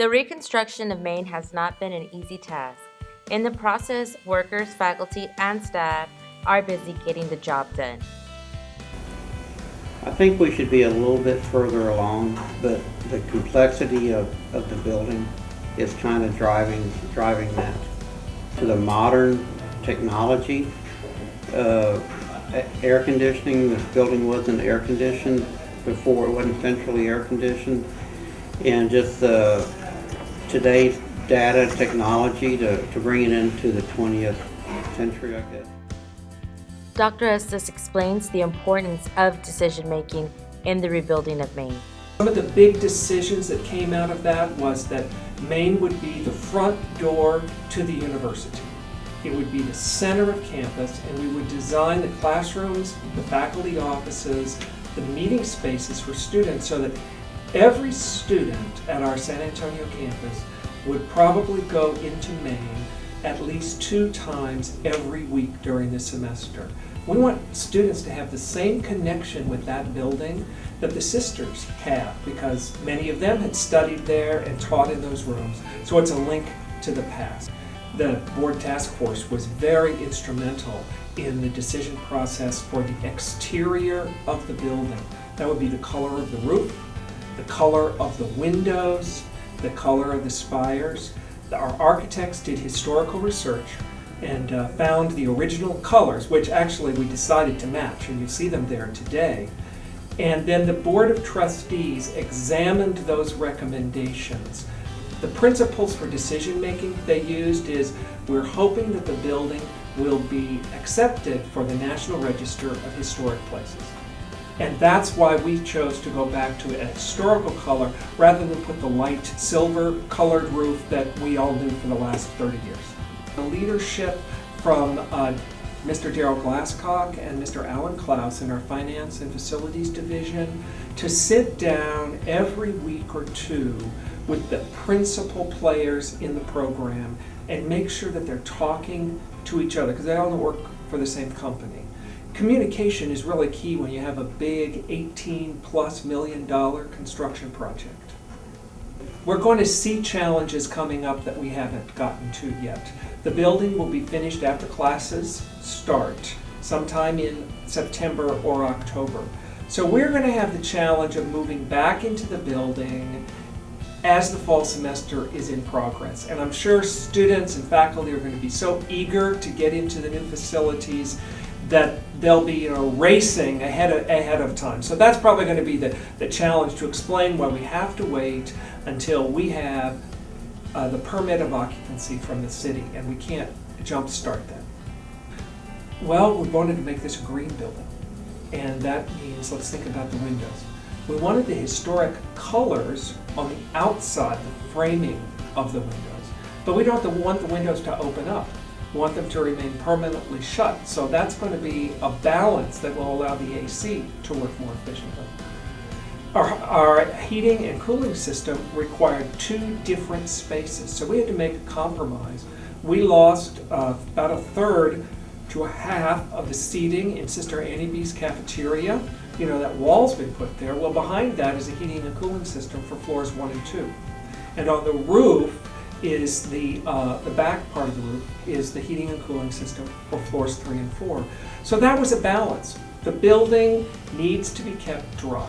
The reconstruction of Maine has not been an easy task. In the process, workers, faculty, and staff are busy getting the job done. I think we should be a little bit further along, but the complexity of the building is kind of driving that to the modern technology. Air conditioning, this building wasn't air conditioned before, it wasn't centrally air conditioned, and just today's data technology to bring it into the 20th century, I guess. Dr. Estes explains the importance of decision-making in the rebuilding of Maine. Some of the big decisions that came out of that was that Maine would be the front door to the university. It would be the center of campus, and we would design the classrooms, the faculty offices, the meeting spaces for students so that every student at our San Antonio campus would probably go into Maine at least 2 times every week during the semester. We want students to have the same connection with that building that the sisters have, because many of them had studied there and taught in those rooms. So it's a link to the past. The board task force was very instrumental in the decision process for the exterior of the building. That would be the color of the roof, the color of the windows, the color of the spires. Our architects did historical research and found the original colors, which actually we decided to match, and you see them there today. And then the Board of Trustees examined those recommendations. The principles for decision making they used is, we're hoping that the building will be accepted for the National Register of Historic Places. And that's why we chose to go back to a historical color rather than put the light silver colored roof that we all knew for the last 30 years. The leadership from Mr. Darrell Glasscock and Mr. Alan Klaus in our Finance and Facilities Division to sit down every week or 2 with the principal players in the program and make sure that they're talking to each other, because they all work for the same company. Communication is really key when you have a big $18+ million construction project. We're going to see challenges coming up that we haven't gotten to yet. The building will be finished after classes start, sometime in September or October. So we're going to have the challenge of moving back into the building as the fall semester is in progress. And I'm sure students and faculty are going to be so eager to get into the new facilities that they'll be racing ahead of time. So that's probably going to be the challenge, to explain why we have to wait until we have the permit of occupancy from the city, and we can't jump start that. Well, we wanted to make this a green building, and that means, let's think about the windows. We wanted the historic colors on the outside, the framing of the windows, but we don't want the windows to open up. We want them to remain permanently shut. So that's going to be a balance that will allow the AC to work more efficiently. Our heating and cooling system required 2 different spaces, so we had to make a compromise. We lost about 1/3 to 1/2 of the seating in Sister Annie B's cafeteria. You know, that wall's been put there. Well, behind that is a heating and cooling system for floors 1 and 2. And on the roof is the back part of the roof is the heating and cooling system for floors 3 and 4. So that was a balance. The building needs to be kept dry.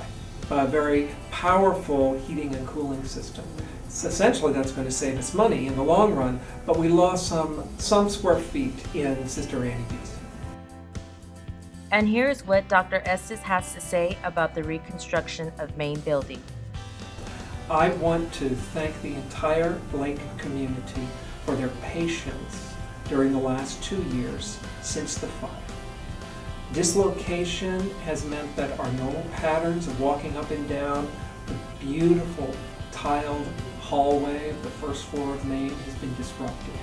A very powerful heating and cooling system. So essentially that's going to save us money in the long run, but we lost some square feet in Sister Annie B's. And here's what Dr. Estes has to say about the reconstruction of Maine building. I want to thank the entire Lake community for their patience during the last 2 years since the fire. This location has meant that our normal patterns of walking up and down the beautiful tiled hallway of the first floor of Maine has been disrupted.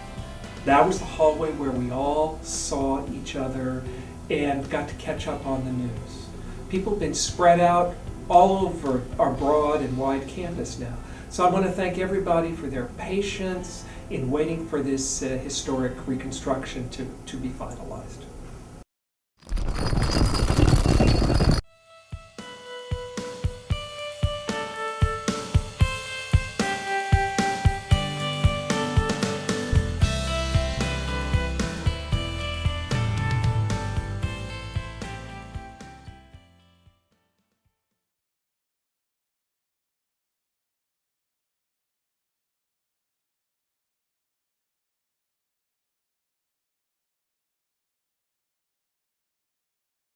That was the hallway where we all saw each other and got to catch up on the news. People have been spread out all over our broad and wide campus now. So I want to thank everybody for their patience in waiting for this historic reconstruction to be finalized.